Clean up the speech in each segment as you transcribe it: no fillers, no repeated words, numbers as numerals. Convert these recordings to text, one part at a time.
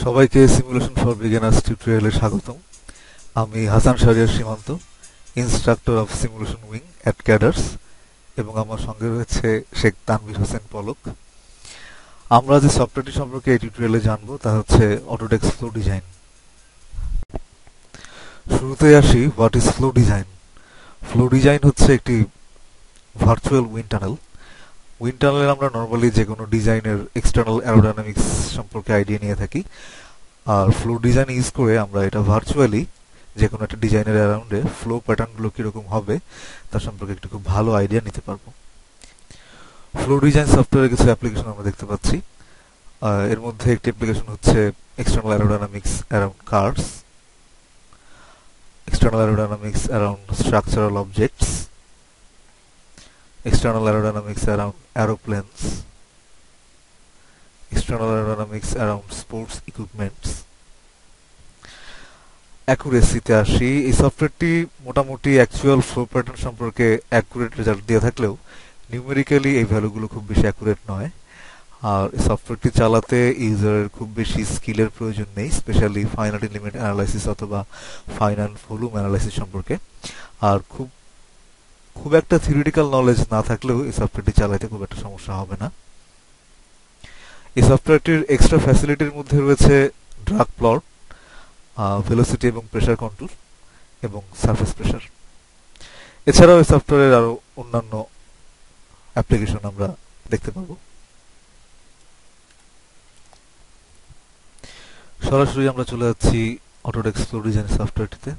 সবাইকে simulation for beginners টিউটোরিয়ালে স্বাগতম। আমি হাসান শাহরিয়ার সীমান্ত, instructor of simulation wing at cadres, এবং আমার সঙ্গে রয়েছে শেখ তানভীর হোসেন পলক। আমরা যে সফটওয়্যারটি সম্পর্কে এই টিউটোরিয়ালে জানবো তা হচ্ছে অটোডেস্ক ফ্লো ডিজাইন। শুরুতেই আসি, what is flow design. Flow design হচ্ছে একটি ভার্চুয়াল উইন্ড টানেল। উইন্ড টানেলে আমরা নর্মালি যে কোনো ডিজাইনের এক্সটার্নাল অ্যারোডাইনামিক্স সম্পর্কে আইডিয়া নিয়ে থাকি, আর ফ্লো ডিজাইন ইউজ করে আমরা এটা ভার্চুয়ালি যে কোনো একটা ডিজাইনের অ্যারাউন্ডে ফ্লো প্যাটার্নগুলো কীরকম হবে তার সম্পর্কে একটু খুব ভালো আইডিয়া নিতে পারবো। ফ্লো ডিজাইন সফটওয়্যারের কিছু অ্যাপ্লিকেশন আমরা দেখতে পাচ্ছি। এর মধ্যে একটি অ্যাপ্লিকেশন হচ্ছে external aerodynamics around cars, external aerodynamics around structural objects, external aerodynamics around aeroplanes, external aerodynamics around sports equipments. অ্যাকুরেসিতে আসি, এই সফটওয়্যারটি মোটামুটি অ্যাকচুয়াল ফ্লো প্যাটার্ন সম্পর্কে অ্যাকুরেট রেজাল্ট দিয়ে থাকলেও নিউমেরিক্যালি এই ভ্যালুগুলো খুব বেশি অ্যাকুরেট নয়। আর এই সফটওয়্যারটি চালাতে ইউজারের খুব বেশি স্কিলের প্রয়োজন নেই, স্পেশালি ফাইনাইট এলিমেন্ট অ্যানালাইসিস অথবা ফাইনাইট ভলিউম অ্যানালাইসিস সম্পর্কে। আর খুব একটা থিওরিটিক্যাল নলেজ না থাকলেও এই সফটওয়্যারটি চালাতে খুব একটা সমস্যা হবে না। এই সফটওয়্যারটির এক্সট্রা ফ্যাসিলিটির মধ্যে রয়েছে ড্রাগ প্লট, ভেলোসিটি এবং প্রেসার কন্ট্রোল এবং সারফেস প্রেসার। এছাড়াও এই সফটওয়্যারের আরো অন্যান্য অ্যাপ্লিকেশন আমরা দেখতে পাবো। সরাসরি আমরা চলে যাচ্ছি অটোডেস্ক ফ্লো ডিজাইন সফটওয়্যারটিতে।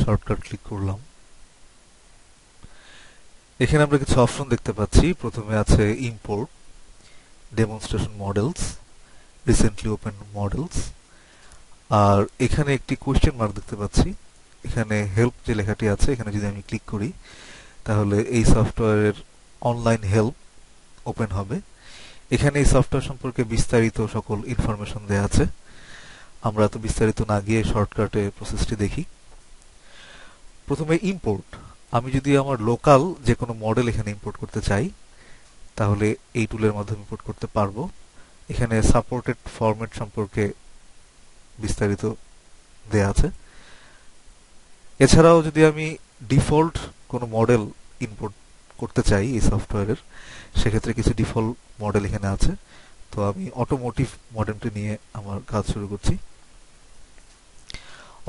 শর্টকাট ক্লিক করলাম। এখানে আমরা কিছু অপশন দেখতে পাচ্ছি। প্রথমে আছে import, demonstration models, recently open models, আর এখানে একটি কোয়েশ্চেন মার্ক দেখতে পাচ্ছি। এখানে হেল্প যে লেখাটি আছে, এখানে যদি আমি ক্লিক করি তাহলে এই সফটওয়্যারের অনলাইন হেল্প ওপেন হবে। এখানে এই সফটওয়্যার সম্পর্কে বিস্তারিত সকল ইনফরমেশন দেওয়া আছে। আমরা তো বিস্তারিত না গিয়ে শর্টকাটে প্রসেসটি দেখি। প্রথমে ইম্পোর্ট। আমি যদি আমার লোকাল যে কোনো মডেল এখানে ইম্পোর্ট করতে চাই তাহলে এই টুলের মাধ্যমে ইম্পোর্ট করতে পারবো। এখানে সাপোর্টেড ফরম্যাট সম্পর্কে বিস্তারিত দেয়া আছে। এছাড়াও যদি আমি ডিফল্ট কোনো মডেল ইম্পোর্ট করতে চাই এই সফটওয়্যারের, সেক্ষেত্রে কিছু ডিফল্ট মডেল এখানে আছে। তো আমি অটোমোটিভ মডেলটি নিয়ে আমার কাজ শুরু করছি।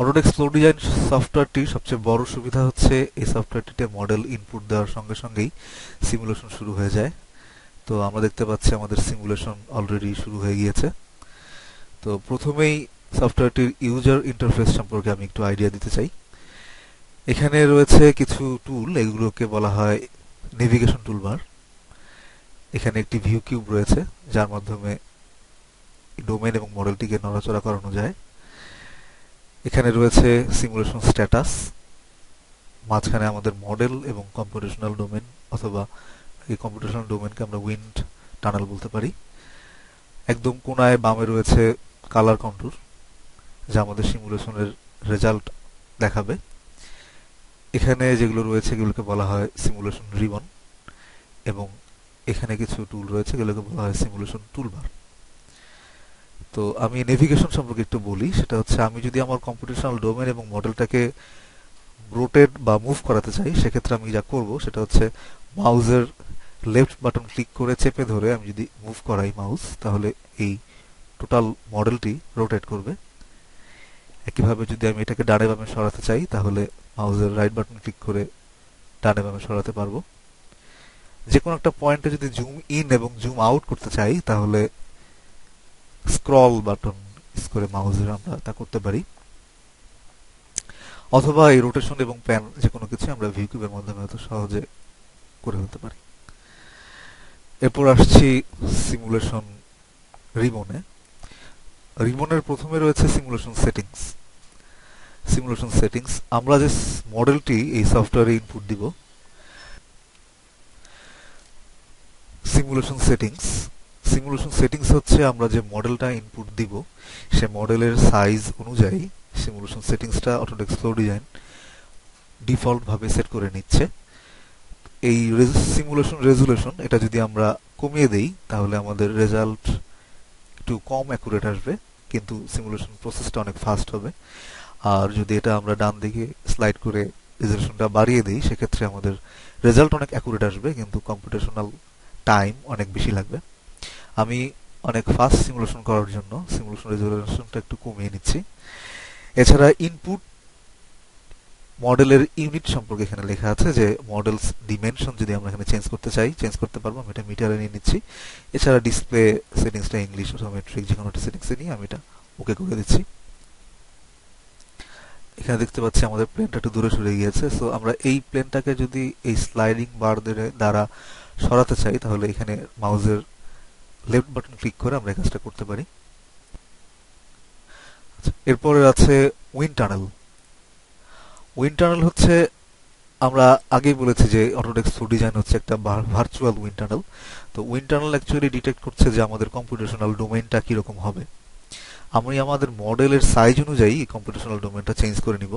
অটোডেস্ক ফ্লো ডিজাইন সফটওয়্যারটির সবচেয়ে বড় সুবিধা হচ্ছে এই সফটওয়্যারটিতে মডেল ইনপুট দেওয়ার সঙ্গে সঙ্গেই সিমুলেশন শুরু হয়ে যায়। তো আমরা দেখতে পাচ্ছি আমাদের সিমুলেশন অলরেডি শুরু হয়ে গিয়েছে। তো প্রথমেই সফটওয়্যারটির ইউজার ইন্টারফেস সম্পর্কে আমি একটু আইডিয়া দিতে চাই। এখানে রয়েছে কিছু টুল, এগুলোকে বলা হয় নেভিগেশন টুলবার। এখানে একটি ভিউ কিউব রয়েছে যার মাধ্যমে ডোমেন এবং মডেলটিকে নড়াচড়া করানো যায়। এখানে রয়েছে সিমুলেশন স্ট্যাটাস, মাঝখানে আমাদের মডেল এবং কম্পিউটেশনাল ডোমেন, অথবা এই কম্পিউটেশনাল ডোমেনকে আমরা উইন্ড টানেল বলতে পারি। একদম কোনায় বামে রয়েছে কালার কন্ট্রোল, যা আমাদের সিমুলেশনের রেজাল্ট দেখাবে। এখানে যেগুলো রয়েছে এগুলোকে বলা হয় সিমুলেশন রিবন, এবং এখানে কিছু টুল রয়েছে এগুলোকে বলা হয় সিমুলেশন টুলবার। তো আমি নেভিগেশন সম্পর্কে একটু বলি। সেটা হচ্ছে, আমি যদি আমার কম্পিউটেশনাল ডোমেন এবং মডেলটাকে রোটেট বা মুভ করাতে চাই, সেক্ষেত্রে আমি যা করব সেটা হচ্ছে মাউসের লেফট বাটন ক্লিক করে চেপে ধরে আমি যদি মুভ করাই মাউস, তাহলে এই টোটাল মডেলটি রোটেট করবে। একইভাবে যদি আমি এটাকে ডানে বামে সরাতে চাই তাহলে মাউসের রাইট বাটন ক্লিক করে ডানে বামে সরাতে পারবো। যে কোনো একটা পয়েন্টে যদি জুম ইন এবং জুম আউট করতে চাই তাহলে স্ক্রল বাটন ইউজ করে মাউসের আমরা তা করতে পারি, অথবা এই রোটেশন এবং প্যান যে কোনো কিছু আমরা ভিউ কিউবের মাধ্যমে হয়তো সহজে করে ফেলতে পারি। এরপর আসছি সিমুলেশন রিবনে। রিবনের প্রথমে রয়েছে সিমুলেশন সেটিংস। সিমুলেশন সেটিংস, আমরা যে মডেলটি এই সফটওয়্যারে ইনপুট দিব, সিমুলেশন সেটিংস হচ্ছে আমরা যে মডেলটা ইনপুট দিব সে মডেলের সাইজ অনুযায়ী সিমুলেশন সেটিংসটা অটোডেস্ক ফ্লো ডিজাইন ডিফল্ট ভাবে সেট করে নিচ্ছে। এই সিমুলেশন রেজুলেশন এটা যদি আমরা কমিয়ে দেই তাহলে আমাদের রেজাল্ট একটু কম অ্যাকুরেট আসবে, কিন্তু সিমুলেশন প্রসেসটা অনেক ফাস্ট হবে। আর যদি এটা আমরা ডান দিকে স্লাইড করে রেজলিউশনটা বাড়িয়ে দিই, সেক্ষেত্রে আমাদের রেজাল্ট অনেক অ্যাকুরেট আসবে, কিন্তু কম্পিউটেশনাল টাইম অনেক বেশি লাগবে। আমি অনেক ফাস্ট সিমুলেশন করার জন্য সিমুলেশন রেজলিউশনটা একটু কমিয়ে নিচ্ছি। এছাড়া ইনপুট মডেলের ইউনিট সম্পর্কে এখানে লেখা আছে যে মডেলস ডিমেনশন যদি আমরা এখানে চেঞ্জ করতে চাই চেঞ্জ করতে পারবো। আমি এটা মিটারে নিয়ে নিচ্ছি। এছাড়া ডিসপ্লে সেটিংসটা ইংলিশ অথবা মেট্রিক যে কোনো একটা সেটিংসে নিয়ে আমি এটা ওকে করে দিচ্ছি। এখানে দেখতে পাচ্ছি আমাদের প্লেনটা একটু দূরে সরে গিয়েছে। সো আমরা এই প্লেনটাকে যদি এই স্লাইডিং বার দ্বারা সরাতে চাই, তাহলে এখানে মাউসের লেফট বাটন ক্লিক করে আমরা এই কাজটা করতে পারি। এরপরে আছে উইন্ড টানেল। উইন্ড টানেল হচ্ছে, আমরা আগেই বলেছি যে অটোডেস্ক ফ্লো ডিজাইন হচ্ছে একটা ভার্চুয়াল উইন্ড টানেল। তো উইন্ড টানেল অ্যাকচুয়ালি ডিটেক্ট করছে যে আমাদের কম্পিউটেশনাল ডোমেইনটা কিরকম হবে। আমি আমাদের মডেলের সাইজ অনুযায়ী কম্পিউটেশনাল ডোমেইনটা চেঞ্জ করে নিব।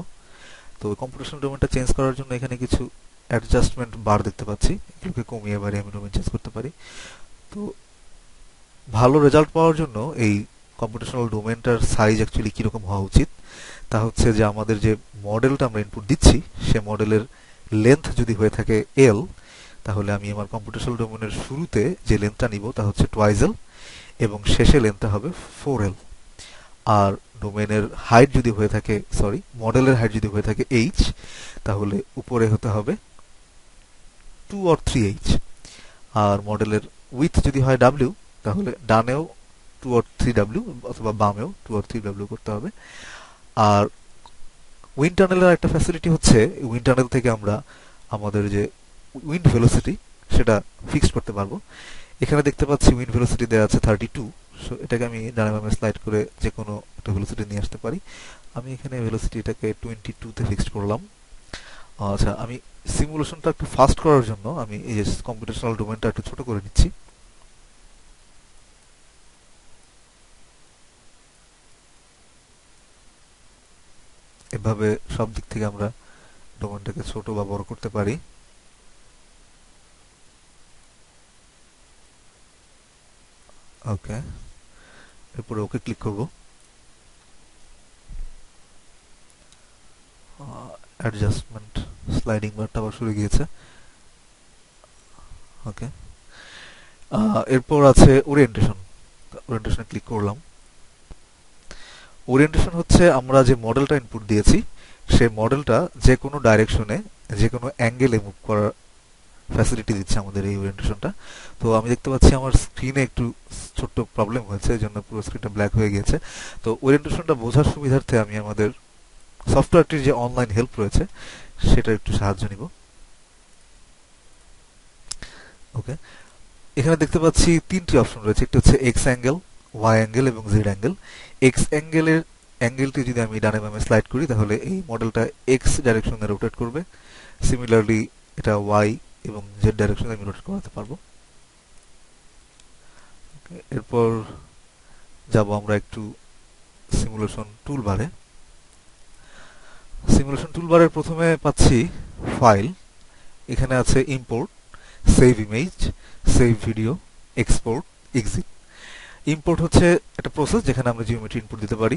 তো কম্পিউটেশনাল ডোমেইনটা চেঞ্জ করার জন্য এখানে কিছু অ্যাডজাস্টমেন্ট বার দেখতে পাচ্ছি, এগুলোকে কমিয়ে বাড়িয়ে আমি ডোমেইন চেঞ্জ করতে পারি। তো ভালো রেজাল্ট পাওয়ার জন্য এই কম্পিউটেশনাল ডোমেইনটার সাইজ অ্যাকচুয়ালি কিরকম হওয়া উচিত, তা হচ্ছে যে আমাদের যে মডেলটা আমরা ইনপুট দিচ্ছি সে মডেলের লেন্থ যদি হয়ে থাকে এল, তাহলে আমি আমার কম্পিউটেশনাল ডোমেইনের শুরুতে যে লেন্থটা নিব তা হচ্ছে টুয়াইস এল এবং শেষে লেন্থটা হবে 4L। আর ডোমেইনের হাইট যদি হয়ে থাকে, সরি, মডেলের হাইট যদি হয়ে থাকে এইচ, তাহলে উপরে হতে হবে 2 or 3H। আর মডেলের উইথ যদি হয় ডাব্লিউ, তাহলে ডানেও 2 or 3W অথবা বামেও 2 or 3W করতে হবে। আর উইন্ড টানেলের একটা ফ্যাসিলিটি হচ্ছে, উইন্ড টানেল থেকে আমরা আমাদের যে উইন্ড ভেলোসিটি সেটা ফিক্সড করতে পারবো। এখানে দেখতে পাচ্ছি উইন্ড ভেলোসিটি দেওয়া আছে 32। সো এটাকে আমি ডানে বামে স্লাইড করে যে কোনো একটা ভেলোসিটি নিয়ে আসতে পারি। আমি এখানে ভেলোসিটিটাকে 22 তে ফিক্সড করলাম। আচ্ছা, আমি সিমুলেশনটা একটু ফাস্ট করার জন্য আমি এই যে কম্পিউটেশনাল ডোমেইনটা একটু ছোট করে নিচ্ছি। এভাবে সব দিক থেকে আমরা ডোমেইনটাকে ছোট বা বড় করতে পারি। ওকে, এরপরে ওকে ক্লিক করব। অ্যাডজাস্টমেন্ট স্লাইডিং বারটা আবার সরে গিয়েছে। ওকে, এরপর আছে ওরিয়েন্টেশন। ওরিয়েন্টেশনে ক্লিক করলাম। ওরিয়েন্টেশন হচ্ছে আমরা যে মডেলটা ইনপুট দিয়েছি সেই মডেলটা যে কোনো ডাইরেকশনে যে কোনো অ্যাঙ্গেলে মুভ করার ফ্যাসিলিটি দিচ্ছে আমাদের এই ওরিয়েন্টেশনটা। তো আমি দেখতে পাচ্ছি আমার স্ক্রিনে একটু ছোট্ট প্রবলেম হয়েছে, এই জন্য পুরো স্ক্রিনটা ব্ল্যাক হয়ে গিয়েছে। তো ওরিয়েন্টেশনটা বোঝার সুবিধার্থে আমি আমাদের সফটওয়্যারটির যে অনলাইন হেল্প রয়েছে সেটা একটু সাহায্য নিব। ওকে, এখানে দেখতে পাচ্ছি তিনটি অপশন রয়েছে, একটি হচ্ছে এক্স অ্যাঙ্গেল, ওয়াই অ্যাঙ্গেল এবং জেড অ্যাঙ্গেল। এক্স অ্যাঙ্গেলের অ্যাঙ্গেলটি যদি আমি ডানে বামে স্লাইড করি, তাহলে এই মডেলটা এক্স ডাইরেকশনে রোটেট করবে। সিমিলারলি এটা ওয়াই এবং জেড ডাইরেকশনে আমি রোটেট করাতে পারবো। এরপর যাব আমরা একটু সিমুলেশন টুলবারে। সিমুলেশন টুলবারের প্রথমে পাচ্ছি ফাইল, এখানে আছে import, save image, save video, export, exit. Import হচ্ছে একটা প্রসেস যেখানে আমরা জিওমেট্রি ইনপুট দিতে পারি।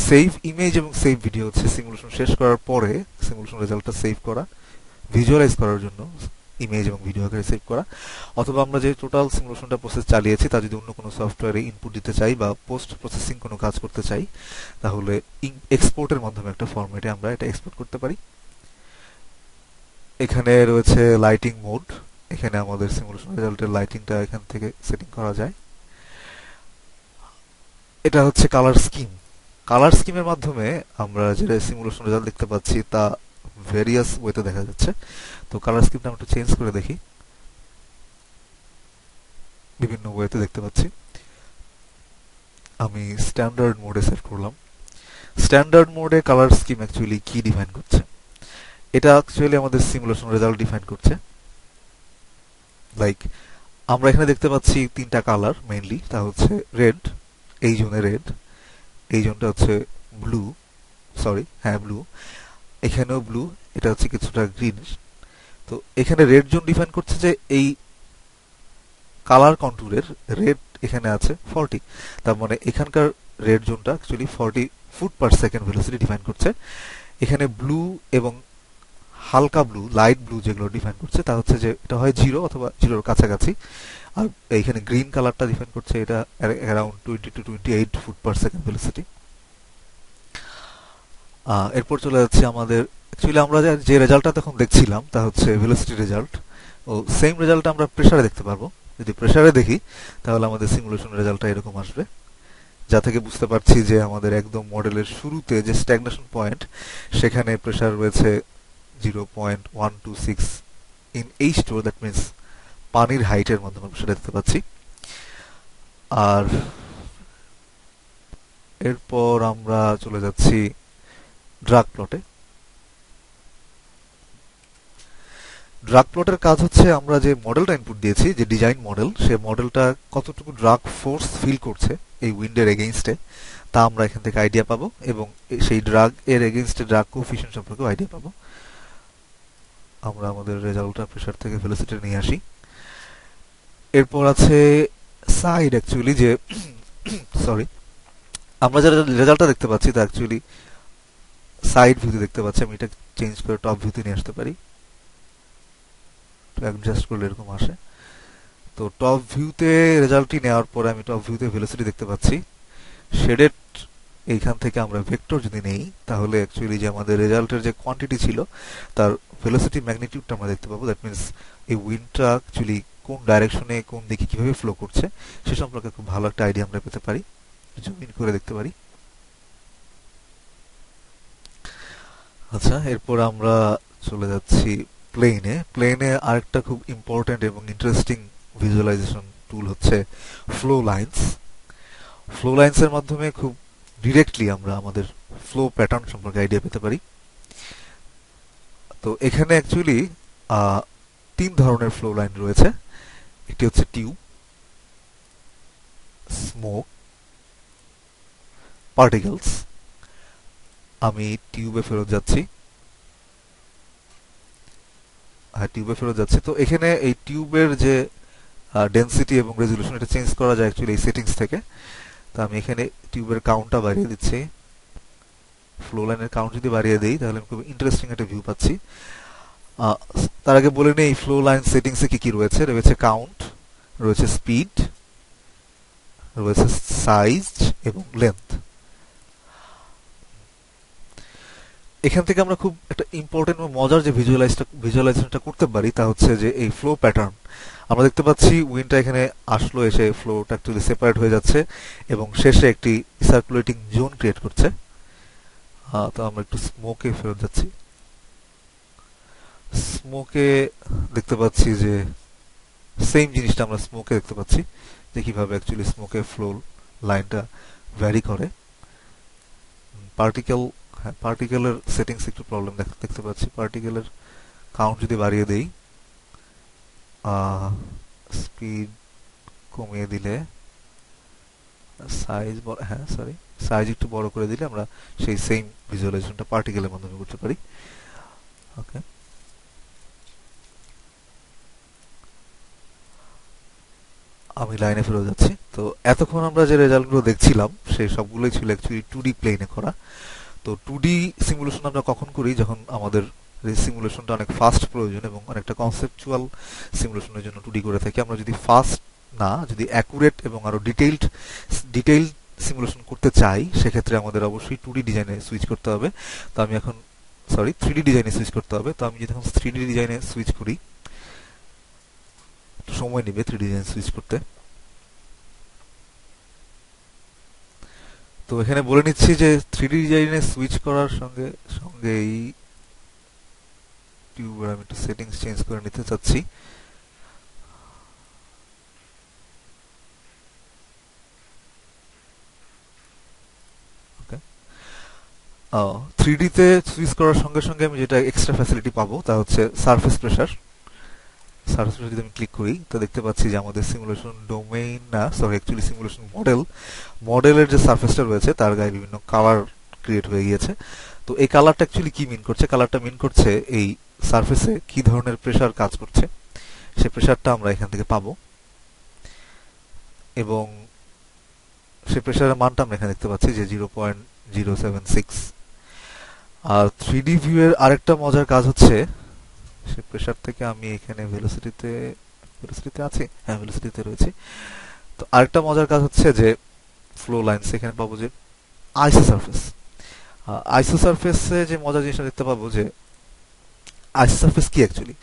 সেভ ইমেজ এবং সেভ ভিডিও হচ্ছে সিমুলেশন শেষ করার পরে সিমুলেশন রেজাল্টটা সেভ করা, ভিজুয়ালাইজ করার জন্য ইমেজ এবং ভিডিও আকারে সেভ করা। অথবা আমরা যে টোটাল সিমুলেশনটা প্রসেস চালিয়েছি তা যদি অন্য কোনো সফটওয়্যারে ইনপুট দিতে চাই বা পোস্ট প্রসেসিং কোনো কাজ করতে চাই, তাহলে এক্সপোর্টের মাধ্যমে একটা ফরম্যাটে আমরা এটা এক্সপোর্ট করতে পারি। এখানে রয়েছে লাইটিং মোড, এখানে আমাদের সিমুলেশন রেজাল্টের লাইটিংটা এখান থেকে সেটিং করা যায়। এটা হচ্ছে কালার স্কিম। কালার স্কিমের মাধ্যমে আমরা যে সিমুলেশন রেজাল্ট দেখতে পাচ্ছি তা ভেরিয়াস ওয়েতে দেখা যাচ্ছে। তো কালার স্কিমটা আমরা একটু চেঞ্জ করে দেখি। বিভিন্ন ওয়েতে দেখতে পাচ্ছি। আমি স্ট্যান্ডার্ড মোডে সেট করলাম। স্ট্যান্ডার্ড মোডে কালার স্কিম অ্যাকচুয়ালি কি ডিফাইন করছে? এটা অ্যাকচুয়ালি আমাদের সিমুলেশন রেজাল্ট ডিফাইন করছে। লাইক আমরা এখানে দেখতে পাচ্ছি তিনটা কালার মেইনলি, তা হচ্ছে রেড, এই জোনে রেড, এই জোনটা হচ্ছে ব্লু, সরি হ্যাঁ ব্লু, এখানেও ব্লু, এটা হচ্ছে কিছুটা গ্রিন। তো এখানে রেড জোন ডিফাইন করছে যে এই কালার কন্টুরের রেড এখানে আছে 40, তার মানে এখানকার রেড জোনটা actually 40 feet per second velocity define করছে। এখানে ব্লু এবং হালকা ব্লু, লাইট ব্লু যেগুলো ডিফাইন করছে তা হচ্ছে যে এটা হয় 0 অথবা 0-র কাছাকাছি। আর এইখানে গ্রিন কালারটা ডিফাইন করছে এটা around 20 to 28 foot per second velocity. এরপর চলে যাচ্ছে আমাদের, অ্যাকচুয়ালি আমরা যে রেজাল্টটা তখন দেখছিলাম তা হচ্ছে ভেলোসিটি রেজাল্ট। ও সেম রেজাল্টটা আমরা প্রেসারে দেখতে পারবো। যদি প্রেসারে দেখি তাহলে আমাদের সিমুলেশন রেজাল্টটা এরকম আসবে, যা থেকে বুঝতে পারছি যে আমাদের একদম মডেলের শুরুতে যে স্ট্যাগনেশন পয়েন্ট সেখানে প্রেসার রয়েছে 0.126 ইন H2, দ্যাট মিন্স পানির হাইটের মাধ্যমে সেটা দেখতে পাচ্ছি। আর এরপর আমরা চলে যাচ্ছি ড্রাগ প্লটে। ড্রাগ প্লটের কাজ হচ্ছে আমরা যে মডেলটা ইনপুট দিয়েছি, যে ডিজাইন মডেল, সে মডেলটা কতটুকু ড্রাগ ফোর্স ফিল করছে এই উইন্ডের এগেইনস্টে তা আমরা এখান থেকে আইডিয়া পাবো, এবং সেই ড্রাগ এর এগেইনস্টে ড্রাগ কোএফিশিয়েন্ট সম্পর্কে আইডিয়া পাবো। আমরা আমাদের রেজাল্টটা প্রেসার থেকে ভেলোসিটি নিয়ে আসি। এরপর আছে সাইড, অ্যাকচুয়ালি যে সরি, আমরা যে রেজাল্টটা দেখতে পাচ্ছি তা অ্যাকচুয়ালি সাইড ভিউতে দেখতে পাচ্ছি। আমি এটা চেঞ্জ করে টপ ভিউতে নিয়ে আসতে পারি, অ্যাডজাস্ট করলে এরকম আসে। তো টপ ভিউতে রেজাল্টটি নেওয়ার পরে আমি টপ ভিউতে ভেলোসিটি দেখতে পাচ্ছি। শেডেড এইখান থেকে আমরা ভেক্টর যদি নেই তাহলে অ্যাকচুয়ালি যে আমাদের রেজাল্টের যে কোয়ান্টিটি ছিল তার ভেলোসিটি ম্যাগনিটিউডটা আমরা দেখতে পাবো। দ্যাট মিন্স এই উইন্ডটা অ্যাকচুয়ালি কোন ডাইরেকশনে কোন দিকে কিভাবে ফ্লো করছে সে সম্পর্কে খুব ভালো একটা আইডিয়া আমরা পেতে পারি, জুম ইন করে দেখতে পারি। আচ্ছা, এরপর আমরা চলে যাচ্ছি প্লেনে। প্লেনে আরেকটা খুব ইম্পর্টেন্ট এবং ইন্টারেস্টিং ভিজুয়ালাইজেশন টুল হচ্ছে ফ্লো লাইন্স। ফ্লো লাইন্সের মাধ্যমে খুব ডিরেক্টলি আমরা আমাদের ফ্লো প্যাটার্ন সম্পর্কে আইডিয়া পেতে পারি। তো এখানে অ্যাকচুয়ালি 3 ধরনের ফ্লো লাইন রয়েছে। একটি হচ্ছে টিউব, স্মোক, পার্টিকেলস। আমি টিউবে ফেরত যাচ্ছি। তো এখানে এই টিউবের যে ডেনসিটি এবং রেজুলেশন এটা চেঞ্জ করা যায় অ্যাকচুয়ালি এই সেটিংস থেকে। তো আমি এখানে টিউবের কাউন্টটা বাড়িয়ে দিচ্ছি। ফ্লো লাইনের কাউন্ট যদি বাড়িয়ে দেই তাহলে আমি খুব ইন্টারেস্টিং একটা ভিউ পাচ্ছি। তার আগে বলে নেই ফ্লো লাইন সেটিংসে কি কি রয়েছে। রয়েছে কাউন্ট, রয়েছে স্পিড, রয়েছে সাইজ এবং লেন্থ। এখান থেকে আমরা খুব একটা ইম্পর্টেন্ট এবং মজার যে ভিজুয়ালাইজেশনটা করতে পারি তা হচ্ছে যে এই ফ্লো প্যাটার্ন। আমরা দেখতে পাচ্ছি উইন্ডটা এখানে আসলো, এসে ফ্লোটা অ্যাকচুয়ালি সেপারেট হয়ে যাচ্ছে এবং শেষে একটি সার্কুলেটিং জোন ক্রিয়েট করছে। তো আমরা একটু স্মোকে ফেরত যাচ্ছি। স্মোকে দেখতে পাচ্ছি যে সেম জিনিসটা আমরা স্মোকে দেখতে পাচ্ছি, যে কিভাবে অ্যাকচুয়ালি স্মোকে ফ্লো লাইনটা ভ্যারি করে। পার্টিকেলের সেটিংস একটু প্রবলেম দেখতে পাচ্ছি। পার্টিকেলের কাউন্ট যদি বাড়িয়ে দেই, স্পিড কমিয়ে দিলে, সাইজ একটু বড় করে দিলে আমরা সেই সেম ভিজুয়ালাইজেশনটা পার্টিকেলের মাধ্যমে করতে পারি। ওকে, আমি লাইনে ফেরত যাচ্ছি। তো এতক্ষণ আমরা যে রেজাল্টগুলো দেখছিলাম সেই সবগুলোই ছিল অ্যাকচুয়ালি 2D প্লেনে করা। তো 2D সিমুলেশন আমরা কখন করি? যখন আমাদের সিমুলেশনটা অনেক ফাস্ট প্রয়োজন এবং অনেকটা কনসেপচুয়াল সিমুলেশনের জন্য 2D করে থাকি। আমরা যদি ফাস্ট না, যদি অ্যাকুরেট এবং আরো ডিটেইল সিমুলেশন করতে চাই সেক্ষেত্রে আমাদের অবশ্যই 2D ডিজাইনে সুইচ করতে হবে। তো আমি এখন 3D ডিজাইনে সুইচ করতে হবে। তো আমি যদি এখন 3D ডিজাইনে সুইচ করি, সময় নেবে 3D ডিজাইন সুইচ করতে। তো এখানে বলে নিচ্ছি যে 3D ডিজাইনে সুইচ করার সঙ্গে সঙ্গেই টিউবের আমি একটু সেটিংস চেঞ্জ করে নিতে চাচ্ছি। ওকে, 3D তে সুইচ করার সঙ্গে সঙ্গে আমি যেটা এক্সট্রা ফ্যাসিলিটি পাবো তা হচ্ছে সারফেস প্রেসার। সারফেস প্রেসার যদি আমি ক্লিক করি তো দেখতে পাচ্ছি যে আমাদের সিমুলেশন ডোমেইন না, অ্যাকচুয়ালি সিমুলেশন মডেলের যে সারফেসটা রয়েছে তার গায়ে বিভিন্ন কালার ক্রিয়েট হয়ে গিয়েছে। তো এই কালারটা অ্যাকচুয়ালি কি মিন করছে? কালারটা মিন করছে এই সারফেসে কি ধরনের প্রেসার কাজ করছে সেই প্রেসারটা আমরা এখান থেকে পাবো। এবং সেই প্রেসারের মানটা আমরা এখানে দেখতে পাচ্ছি যে 0.076। আর 3D ভিউ এর আরেকটা মজার কাজ হচ্ছে, সে প্রেসার থেকে আমি এখানে ভেলোসিটিতে আছি, হ্যাঁ ভেলোসিটিতে রয়েছে। তো আরেকটা মজার কাজ হচ্ছে যে ফ্লো লাইনস এখানে পাবো যে আইসো সারফেস। আইসো সারফেসে যে মজার জিনিসটা দেখতে পাবো যে আইসো সারফেস কি অ্যাকচুয়ালি।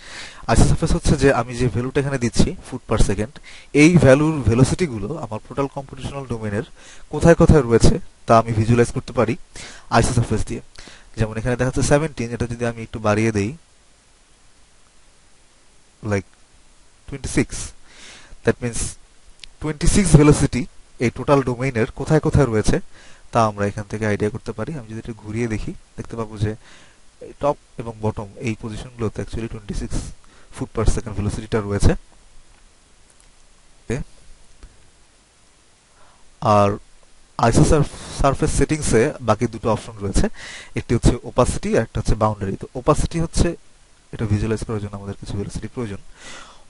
আইসো সারফেস হচ্ছে যে আমি যে ভ্যালুটা এখানে দিচ্ছি ফুট পার সেকেন্ড, এই ভ্যালুর ভেলোসিটি গুলো আমার টোটাল কম্পিউটেশনাল ডোমেনের কোথায় কোথায় রয়েছে তা আমি ভিজুয়ালাইজ করতে পারি আইসো সারফেস দিয়ে। যেমন এখানে দেখা যাচ্ছে 17, এটা যদি আমি একটু বাড়িয়ে দেই লাইক 26, দ্যাট মিন্স 26 ভেলোসিটি এই টোটাল ডোমেইনের কোথায় কোথায় রয়েছে তা আমরা এখান থেকে আইডিয়া করতে পারি। আমি যদি এটা ঘুরিয়ে দেখি দেখতে পাবো যে টপ এবং বটম এই পজিশনগুলোতে অ্যাকচুয়ালি 26 ফুট পার সেকেন্ড ভেলোসিটিটা রয়েছে। আর আইসো সারফেস সেটিংসে বাকি দুটো অপশন রয়েছে, একটি হচ্ছে ওপাসিটি আর একটা হচ্ছে বাউন্ডারি। তো ওপাসিটি হচ্ছে, এটা ভিজুয়ালাইজ করার জন্য আমাদের কিছু ভেলোসিটি প্রয়োজন।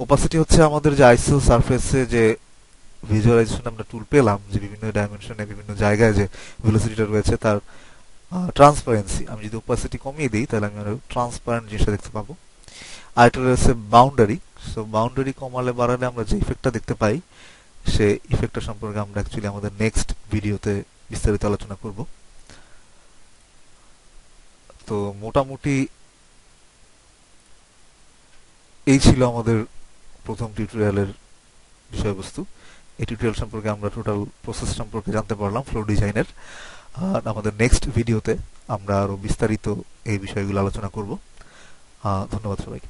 ওপাসিটি হচ্ছে আমাদের যে আইসো সারফেসে যে ভিজুয়ালাইজেশন আমরা টুল পেলাম যে বিভিন্ন ডাইমেনশনে বিভিন্ন জায়গায় যে ভেলোসিটিটা রয়েছে তার ট্রান্সপারেন্সি। আমি যদি ওপাসিটি কমিয়ে দিই তাহলে আমি আরো ট্রান্সপারেন্ট জিনিসটা দেখতে পাবো। আর এটা রয়েছে বাউন্ডারি। সো বাউন্ডারি কমালে বাড়ালে আমরা যে ইফেক্টটা দেখতে পাই সে ইফেক্টটা সম্পর্কে আমরা অ্যাকচুয়ালি আমাদের নেক্সট ভিডিওতে বিস্তারিত আলোচনা করব। তো মোটামুটি এই ছিল আমাদের প্রথম টিউটোরিয়ালের বিষয়বস্তু। এই টিউটোরিয়াল সম্পর্কে আমরা টোটাল প্রসেস সম্পর্কে জানতে পারলাম ফ্লো ডিজাইনের। আর আমাদের নেক্সট ভিডিওতে আমরা আরো বিস্তারিত এই বিষয়গুলো আলোচনা করব। ধন্যবাদ সবাইকে।